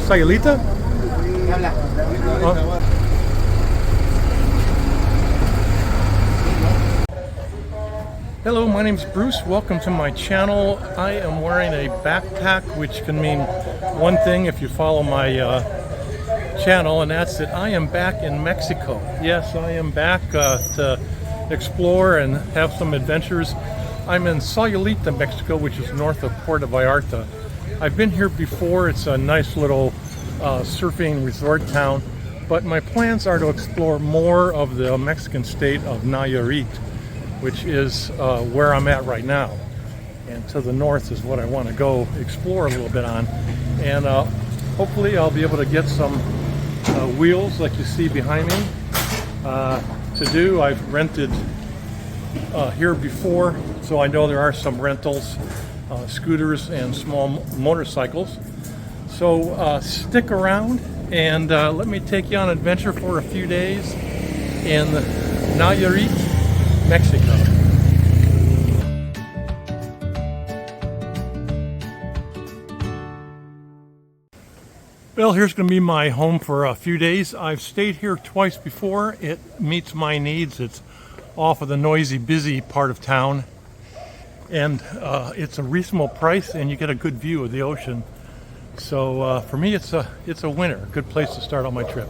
Sayulita? Hello, my name is Bruce. Welcome to my channel. I am wearing a backpack, which can mean one thing if you follow my channel, and that's that I am back in Mexico. Yes, I am back to explore and have some adventures. I'm in Sayulita, Mexico, which is north of Puerto Vallarta. I've been here before. It's a nice little surfing resort town, but my plans are to explore more of the Mexican state of Nayurit, which is where I'm at right now. And to the north is what I want to go explore a little bit on. And hopefully I'll be able to get some wheels like you see behind me to do. I've rented here before, so I know there are some rentals, scooters and small motorcycles. So stick around and let me take you on an adventure for a few days in Nayurit, Mexico. Well, here's going to be my home for a few days. I've stayed here twice before. It meets my needs. It's off of the noisy, busy part of town, and it's a reasonable price, and you get a good view of the ocean. So for me, it's a winner. A good place to start on my trip.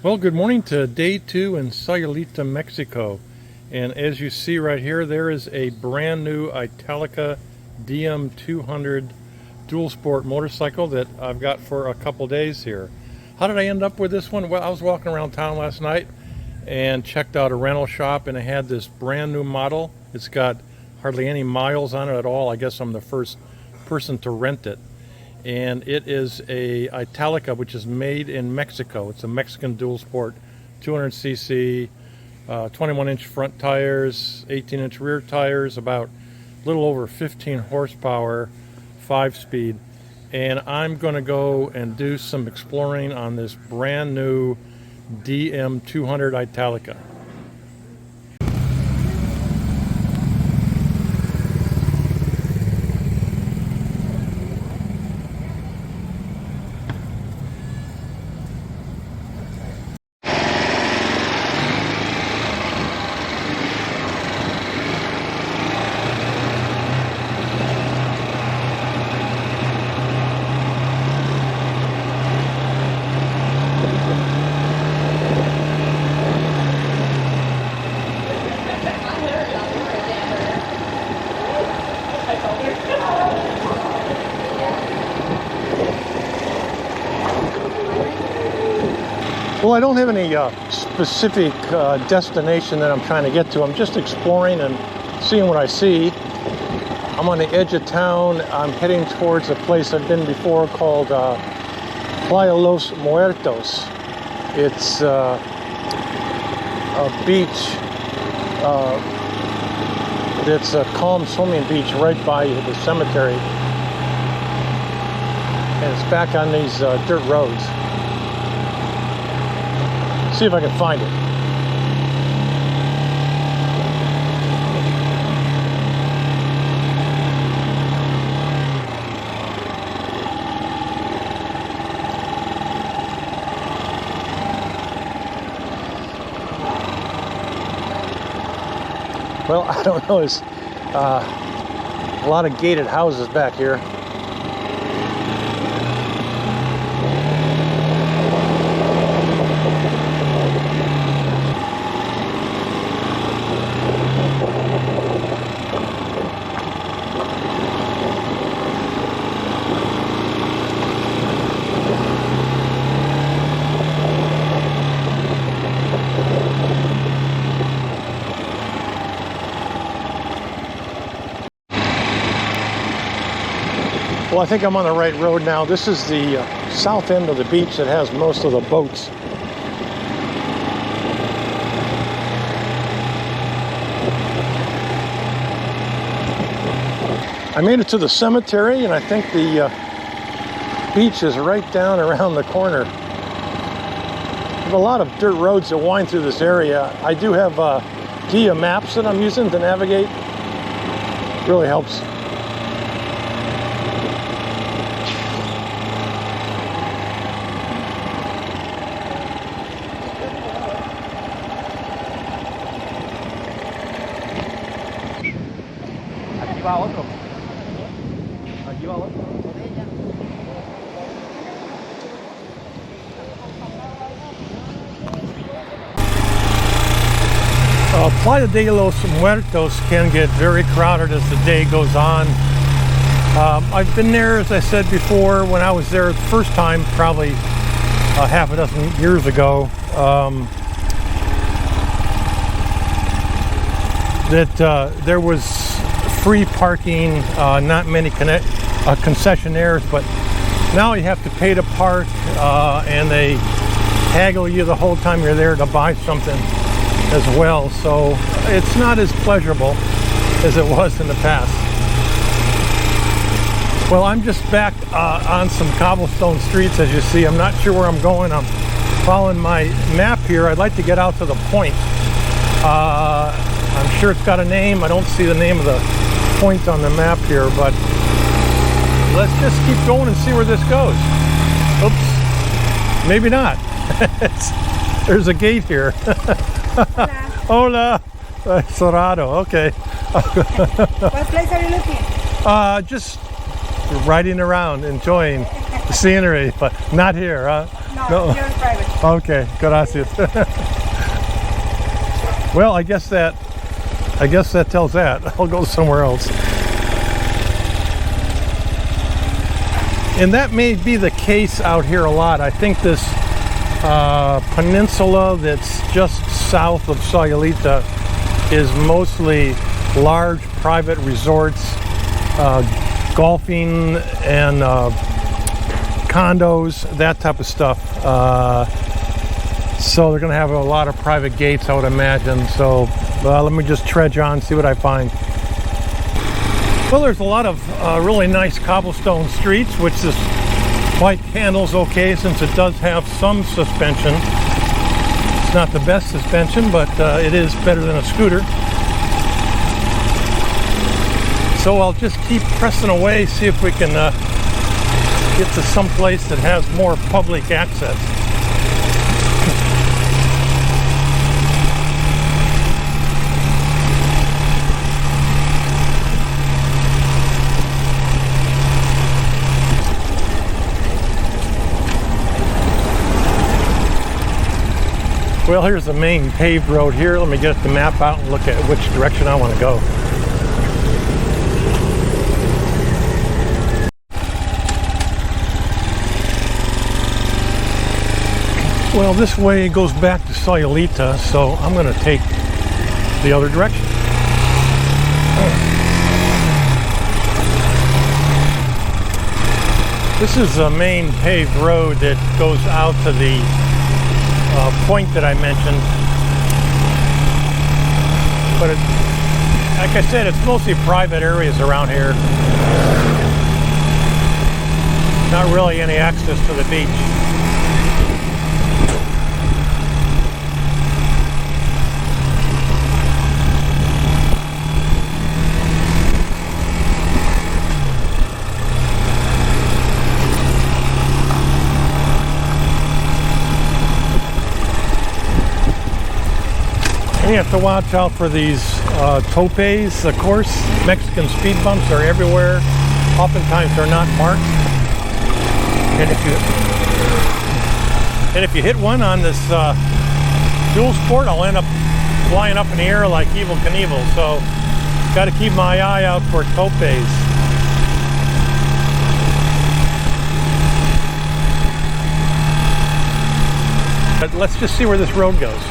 Well, good morning to day 2 in Sayulita, Mexico. And as you see right here, there is a brand new Italica DM200 dual sport motorcycle that I've got for a couple days here. How did I end up with this one? Well, I was walking around town last night and checked out a rental shop, and it had this brand new model. It's got hardly any miles on it at all. I guess I'm the first person to rent it. And it is a Italica, which is made in Mexico. It's a Mexican dual sport, 200cc, 21-inch front tires, 18-inch rear tires, about a little over 15 horsepower, 5-speed. And I'm going to go and do some exploring on this brand new DM200 Italica. Well, I don't have any specific destination that I'm trying to get to. I'm just exploring and seeing what I see. I'm on the edge of town. I'm heading towards a place I've been before called Playa Los Muertos. It's a beach that's a calm swimming beach right by the cemetery. And it's back on these dirt roads. See if I can find it. Well, I don't know. There's a lot of gated houses back here. Well, I think I'm on the right road now. This is the south end of the beach that has most of the boats. I made it to the cemetery, and I think the beach is right down around the corner. There's a lot of dirt roads that wind through this area. I do have Dia maps that I'm using to navigate. Really helps. Aquí va otro. Aquí va otro. Playa de los Muertos can get very crowded as the day goes on. I've been there, as I said before, when I was there the first time, probably half a dozen years ago. There was free parking, not many concessionaires, but now you have to pay to park, and they haggle you the whole time you're there to buy something as well, so it's not as pleasurable as it was in the past. Well, I'm just back on some cobblestone streets, as you see. I'm not sure where I'm going. I'm following my map here. I'd like to get out to the point. I'm sure it's got a name. I don't see the name of the point on the map here, but let's just keep going and see where this goes. Oops, maybe not. There's a gate here. Hola. Cerrado, okay. What place are you looking? Just riding around, enjoying the scenery, but not here, huh? No, you're private. Okay, gracias. Well, I guess that tells that. I'll go somewhere else. And that may be the case out here a lot. I think this peninsula that's just south of Sayulita is mostly large private resorts, golfing and condos, that type of stuff. So they're going to have a lot of private gates, I would imagine. So let me just trudge on, see what I find. Well, there's a lot of really nice cobblestone streets, which this bike handles okay since it does have some suspension. It's not the best suspension, but it is better than a scooter. So I'll just keep pressing away, see if we can get to some place that has more public access. Well, here's the main paved road here. Let me get the map out and look at which direction I want to go. Well, this way goes back to Sayulita, so I'm going to take the other direction. This is the main paved road that goes out to the point that I mentioned, but like I said, it's mostly private areas around here. Not really any access to the beach. You have to watch out for these topes, of course. Mexican speed bumps are everywhere. Oftentimes they're not marked. And if you hit one on this dual sport, I'll end up flying up in the air like Evel Knievel. So got to keep my eye out for topes. But let's just see where this road goes.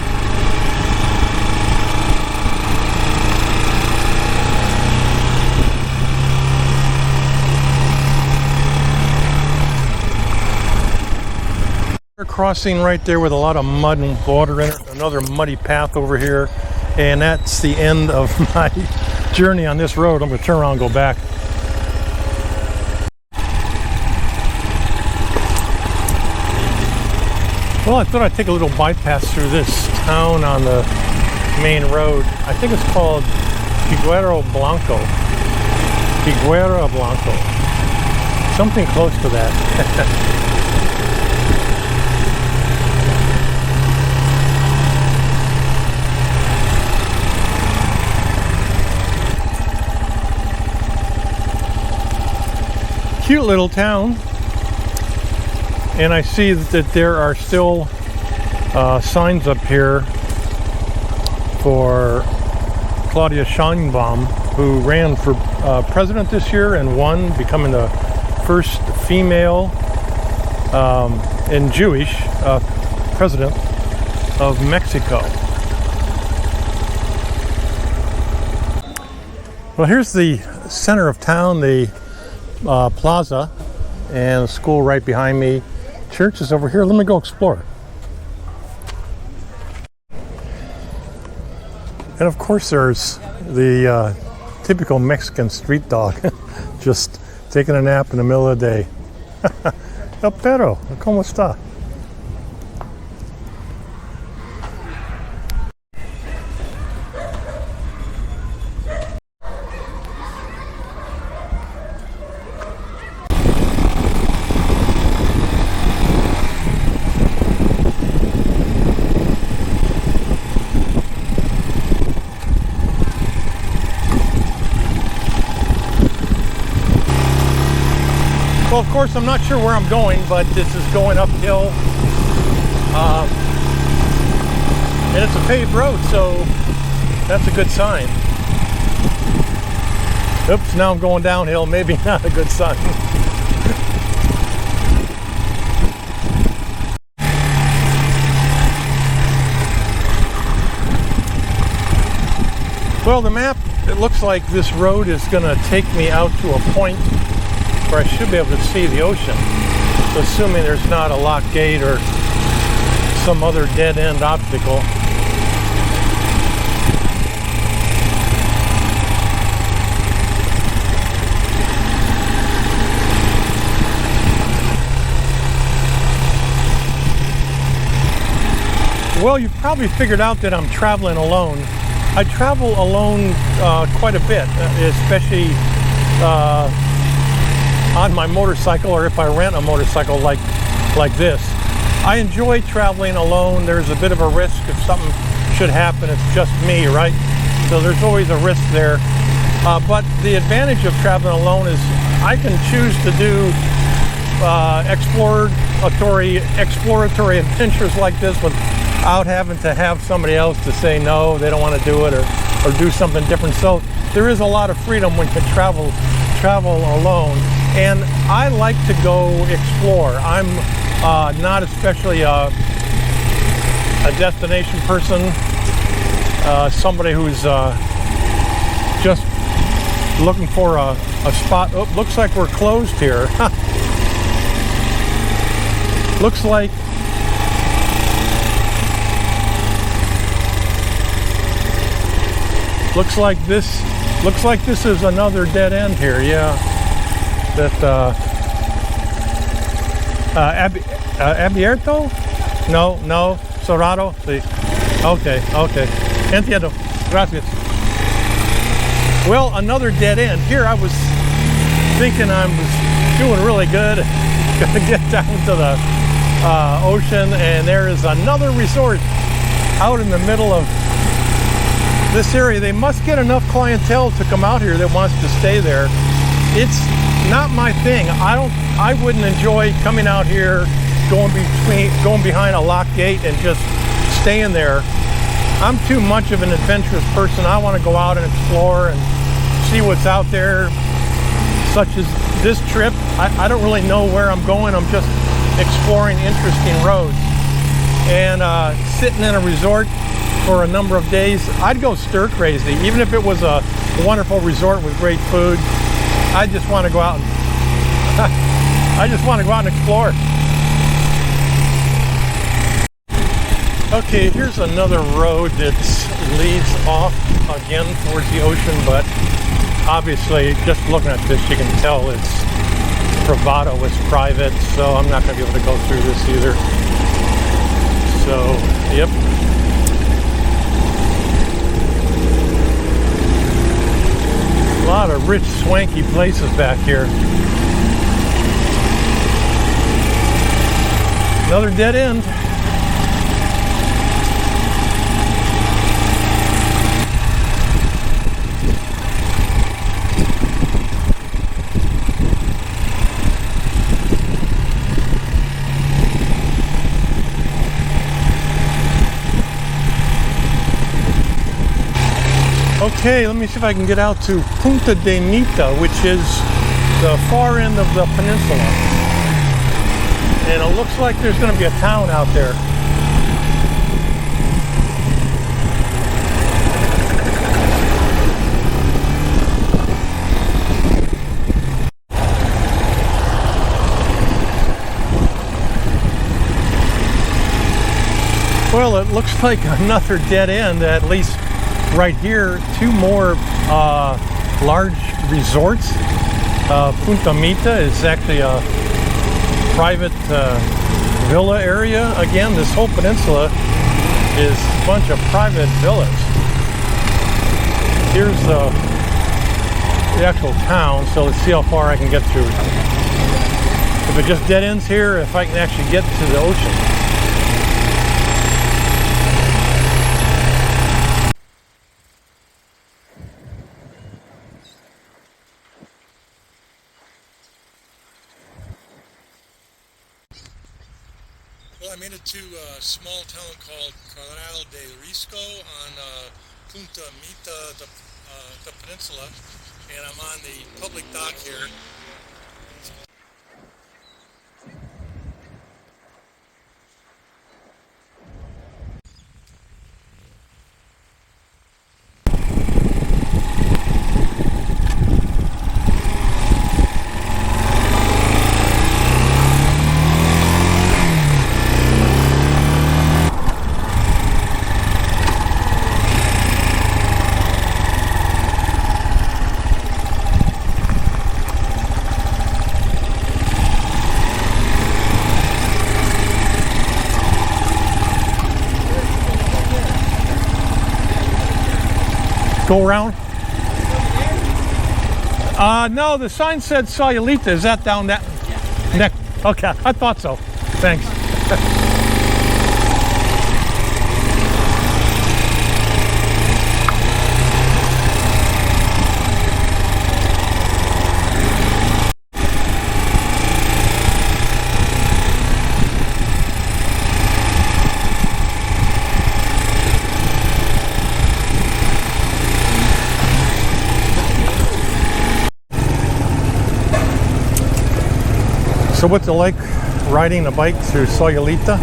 We're crossing right there with a lot of mud and water in it. Another muddy path over here. And that's the end of my journey on this road. I'm going to turn around and go back. Well, I thought I'd take a little bypass through this town on the main road. I think it's called Higuera Blanco. Higuera Blanco. Something close to that. Cute little town, and I see that there are still signs up here for Claudia Sheinbaum, who ran for president this year and won, becoming the first female and Jewish president of Mexico. Well, here's the center of town, the plaza, and a school right behind me. Church is over here. Let me go explore. And of course there's the typical Mexican street dog just taking a nap in the middle of the day. El perro, ¿cómo está? Well, of course, I'm not sure where I'm going, but this is going uphill. And it's a paved road, so that's a good sign. Oops, now I'm going downhill. Maybe not a good sign. Well, the map, it looks like this road is going to take me out to a point where I should be able to see the ocean, so assuming there's not a lock gate or some other dead-end obstacle. Well, you've probably figured out that I'm traveling alone. I travel alone quite a bit, especially on my motorcycle, or if I rent a motorcycle like this. I enjoy traveling alone. There's a bit of a risk if something should happen. It's just me, right? So there's always a risk there. But the advantage of traveling alone is I can choose to do exploratory adventures like this without having to have somebody else to say no, they don't want to do it, or do something different. So there is a lot of freedom when you travel alone. And I like to go explore. I'm not especially a destination person, somebody who's just looking for a spot. Oh, looks like we're closed here. Looks like this is another dead end here. Yeah. That abierto? No, cerrado. Sí. Okay. Entiendo. Gracias. Well, another dead end. Here I was thinking I was doing really good. Gonna get down to the ocean, and there is another resort out in the middle of this area. They must get enough clientele to come out here that wants to stay there. It's not my thing. I wouldn't enjoy coming out here, going behind a locked gate and just staying there. I'm too much of an adventurous person. I want to go out and explore and see what's out there, such as this trip. I don't really know where I'm going. I'm just exploring interesting roads. And sitting in a resort for a number of days, I'd go stir crazy. Even if it was a wonderful resort with great food, I just want to go out and explore. Okay, here's another road that leads off again towards the ocean, but obviously just looking at this you can tell it's bravado, it's private, so I'm not going to be able to go through this either. So, yep. A lot of rich, swanky places back here. Another dead end. Okay, let me see if I can get out to Punta Mita, which is the far end of the peninsula. And it looks like there's going to be a town out there. Well, it looks like another dead end, at least right here. Two more large resorts. Punta Mita is actually a private villa area. Again, this whole peninsula is a bunch of private villas. Here's the actual town, so let's see how far I can get through. If it just dead ends here, if I can actually get to the ocean. Well, I made it to a small town called Corral de Risco on Punta Mita, the peninsula, and I'm on the public dock here. Go around? No, the sign said Sayulita. Is that down that neck? Okay, I thought so. Thanks. So what's it like riding a bike through Sayulita?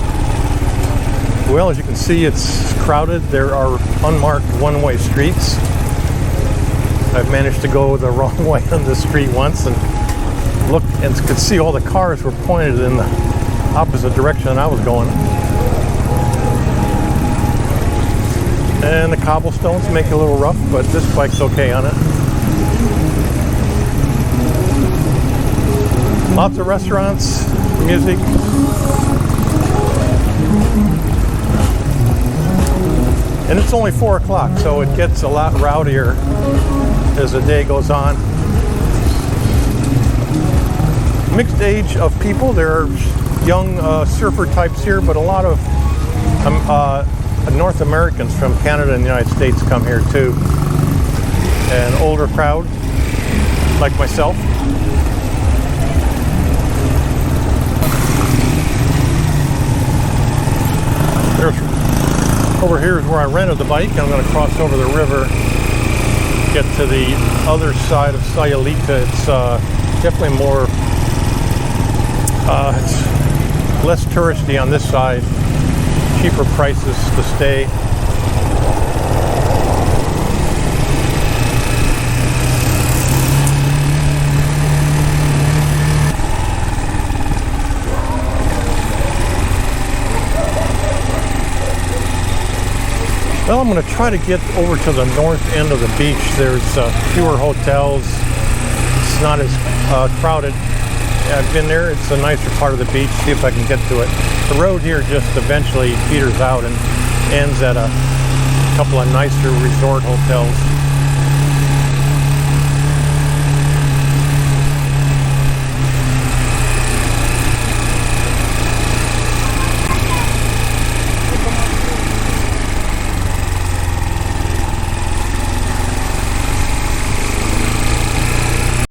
Well, as you can see, it's crowded. There are unmarked one-way streets. I've managed to go the wrong way on the street once and look and could see all the cars were pointed in the opposite direction I was going. And the cobblestones make it a little rough, but this bike's okay on it. Lots of restaurants, music. And it's only 4 o'clock, so it gets a lot rowdier as the day goes on. Mixed age of people. There are young surfer types here, but a lot of North Americans from Canada and the United States come here too. An older crowd, like myself. Over here is where I rented the bike. I'm going to cross over the river, get to the other side of Sayulita. It's definitely more, it's less touristy on this side, cheaper prices to stay. Well, I'm going to try to get over to the north end of the beach. There's fewer hotels. It's not as crowded. I've been there. It's a nicer part of the beach. See if I can get to it. The road here just eventually peters out and ends at a couple of nicer resort hotels.